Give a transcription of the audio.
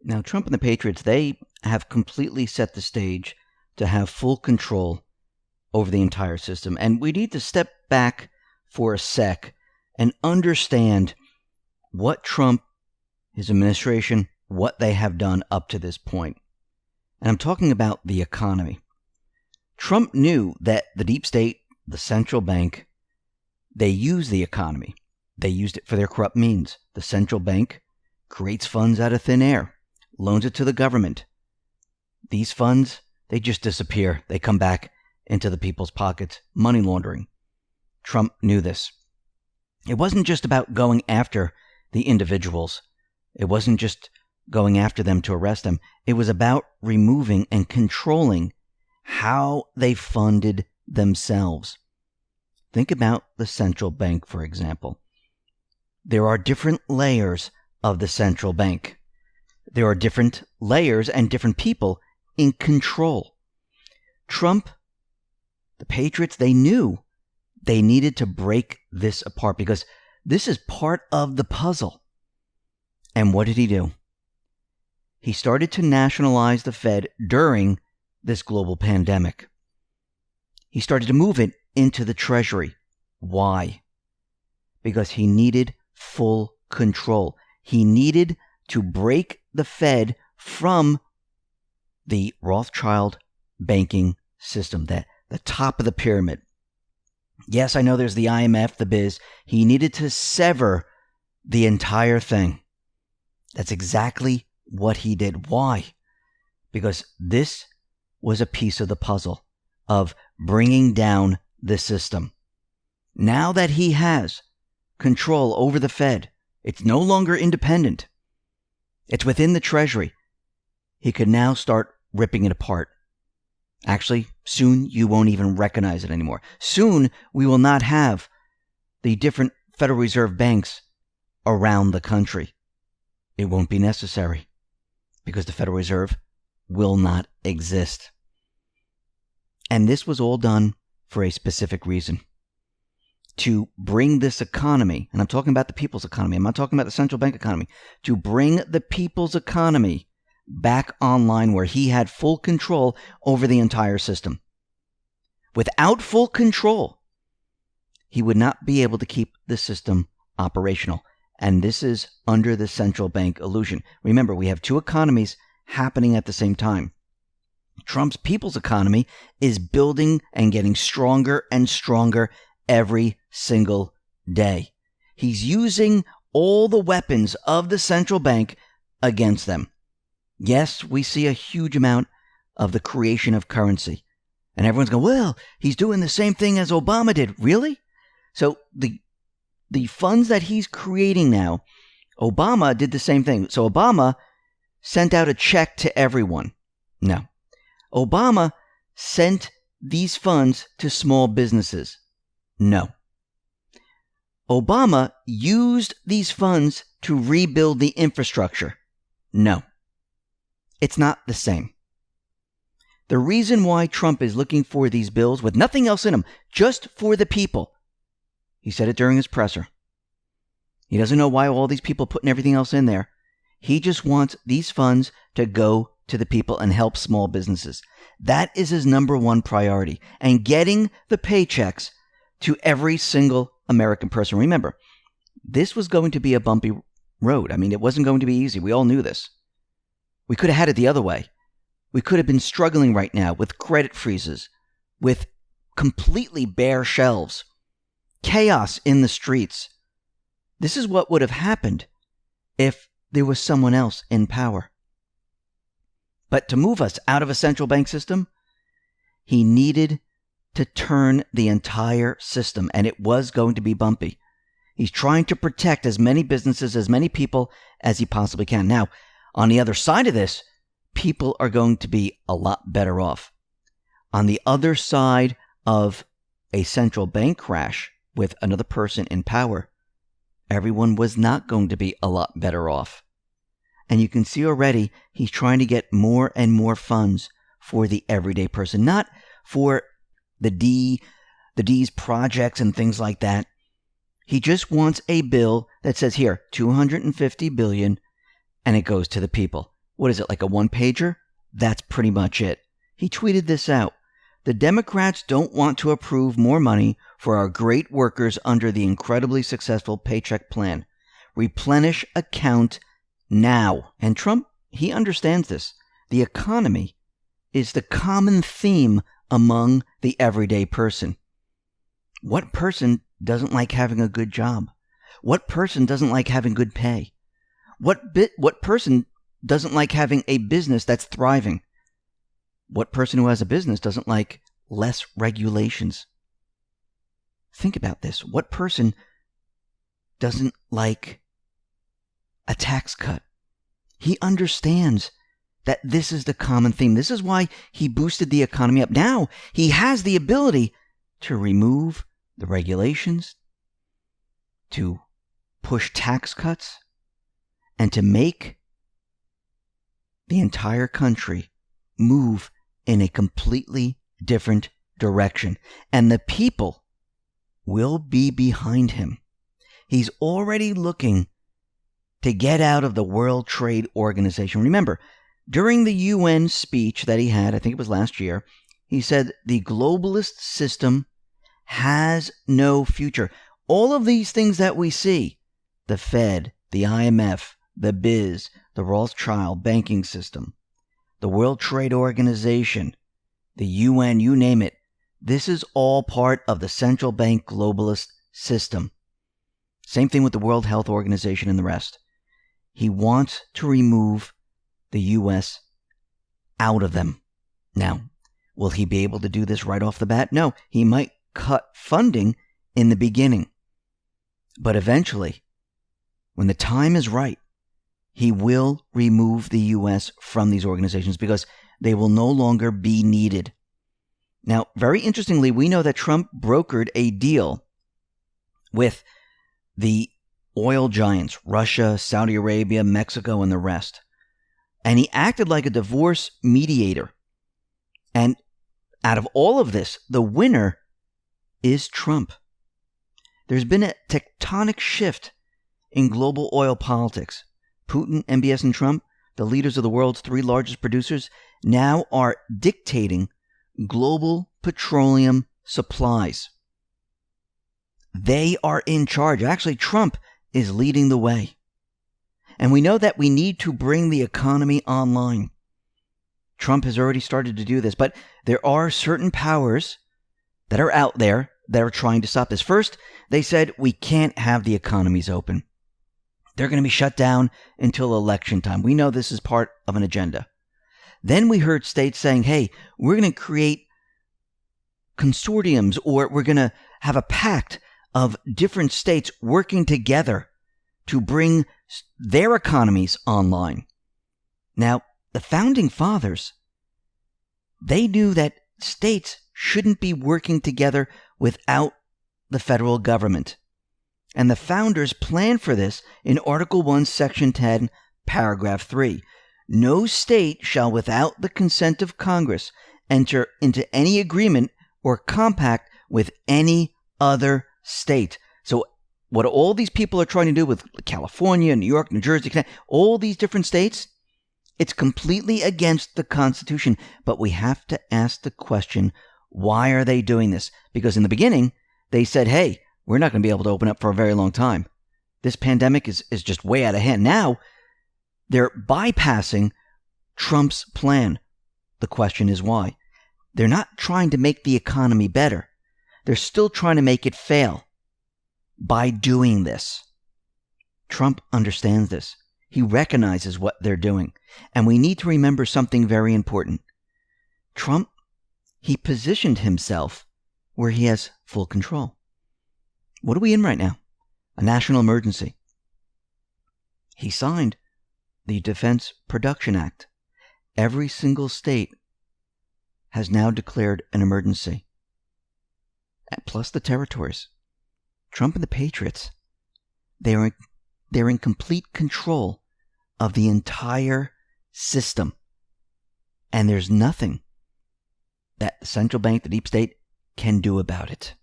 Now, Trump and the Patriots, they have completely set the stage to have full control over the entire system. And we need to step back for a sec and understand what Trump, his administration, what they have done up to this point. And I'm talking about the economy. Trump knew that the deep state, the central bank, they use the economy. They used it for their corrupt means. The central bank creates funds out of thin air, loans it to the government. These funds, they just disappear. They come back into the people's pockets. Money laundering. Trump knew this. It wasn't just about going after the individuals. It wasn't just going after them to arrest them. It was about removing and controlling how they funded themselves. Think about the central bank, for example. There are different layers of the central bank. There are different layers and different people in control. Trump, the Patriots, they knew they needed to break this apart because this is part of the puzzle. And what did he do? He started to nationalize the Fed during this global pandemic. He started to move it into the Treasury. Why? Because he needed full control. He needed to break the Fed from the Rothschild banking system, the top of the pyramid. Yes, I know there's the IMF, the biz. He needed to sever the entire thing. That's exactly what he did. Why? Because this was a piece of the puzzle of bringing down the system. Now that he has control over the Fed, it's no longer independent. It's within the Treasury. He could now start ripping it apart. Actually, soon you won't even recognize it anymore. Soon we will not have the different Federal Reserve banks around the country. It won't be necessary because the Federal Reserve will not exist. And this was all done for a specific reason. To bring this economy, and I'm talking about the people's economy, I'm not talking about the central bank economy, to bring the people's economy back online where he had full control over the entire system. Without full control, he would not be able to keep the system operational. And this is under the central bank illusion. Remember, we have two economies happening at the same time. Trump's people's economy is building and getting stronger and stronger every single day. He's using all the weapons of the central bank against them. Yes, we see a huge amount of the creation of currency. And everyone's going, well, he's doing the same thing as Obama did. Really? So the funds that he's creating now, Obama did the same thing. So Obama sent out a check to everyone. No. Obama sent these funds to small businesses. No. Obama used these funds to rebuild the infrastructure. No. It's not the same. The reason why Trump is looking for these bills with nothing else in them, just for the people, he said it during his presser. He doesn't know why all these people putting everything else in there. He just wants these funds to go to the people and help small businesses. That is his number one priority. And getting the paychecks to every single American person. Remember, this was going to be a bumpy road. I mean, it wasn't going to be easy. We all knew this. We could have had it the other way. We could have been struggling right now with credit freezes, with completely bare shelves, chaos in the streets. This is what would have happened if there was someone else in power. But to move us out of a central bank system, he needed to turn the entire system, and it was going to be bumpy. He's trying to protect as many businesses, as many people as he possibly can. Now, on the other side of this, people are going to be a lot better off. On the other side of a central bank crash with another person in power, everyone was not going to be a lot better off. And you can see already he's trying to get more and more funds for the everyday person, not for the D's projects and things like that. He just wants a bill that says, here, $250 billion, and it goes to the people. what is it, like a one-pager? That's pretty much it. He tweeted this out. The Democrats don't want to approve more money for our great workers under the incredibly successful paycheck plan. Replenish account now. And Trump, he understands this. The economy is the common theme among the everyday person. What person doesn't like having a good job? What person doesn't like having good pay? What person doesn't like having a business that's thriving? What person who has a business doesn't like less regulations? Think about this. What person doesn't like a tax cut? He understands that this is the common theme. This is why he boosted the economy up. Now he has the ability to remove the regulations, to push tax cuts, and to make the entire country move in a completely different direction. And the people will be behind him. He's already looking to get out of the World Trade Organization. Remember, during the UN speech that he had, I think it was last year, he said the globalist system has no future. All of these things that we see, the Fed, the IMF, the Biz, the Rothschild banking system, the World Trade Organization, the UN, you name it, this is all part of the central bank globalist system. Same thing with the World Health Organization and the rest. He wants to remove the U.S. out of them. Now, will he be able to do this right off the bat? No, he might cut funding in the beginning. But eventually, when the time is right, he will remove the U.S. from these organizations because they will no longer be needed. Now, very interestingly, we know that Trump brokered a deal with the oil giants, Russia, Saudi Arabia, Mexico, and the rest. And he acted like a divorce mediator. And out of all of this, the winner is Trump. There's been a tectonic shift in global oil politics. Putin, MBS, and Trump, the leaders of the world's three largest producers, now are dictating global petroleum supplies. They are in charge. Actually, Trump is leading the way. And we know that we need to bring the economy online. Trump has already started to do this, but there are certain powers that are out there that are trying to stop this. First, they said we can't have the economies open. They're going to be shut down until election time. We know this is part of an agenda. Then we heard states saying, hey, we're going to create consortiums, or we're going to have a pact of different states working together to bring their economies online. Now, the founding fathers, they knew that states shouldn't be working together without the federal government. And the founders planned for this in Article 1, Section 10, Paragraph 3. No state shall, without the consent of Congress, enter into any agreement or compact with any other state. So what all these people are trying to do with California, New York, New Jersey, all these different states, it's completely against the Constitution. But we have to ask the question, why are they doing this? Because in the beginning, they said, hey, we're not going to be able to open up for a very long time. This pandemic is just way out of hand. Now, they're bypassing Trump's plan. The question is why? They're not trying to make the economy better. They're still trying to make it fail by doing this. Trump understands this. He recognizes what they're doing. And we need to remember something very important. Trump, he positioned himself where he has full control. What are we in right now? A national emergency. He signed the Defense Production Act. Every single state has now declared an emergency. Plus the territories. Trump and the patriots, they're in complete control of the entire system. And there's nothing that the central bank, the deep state, can do about it.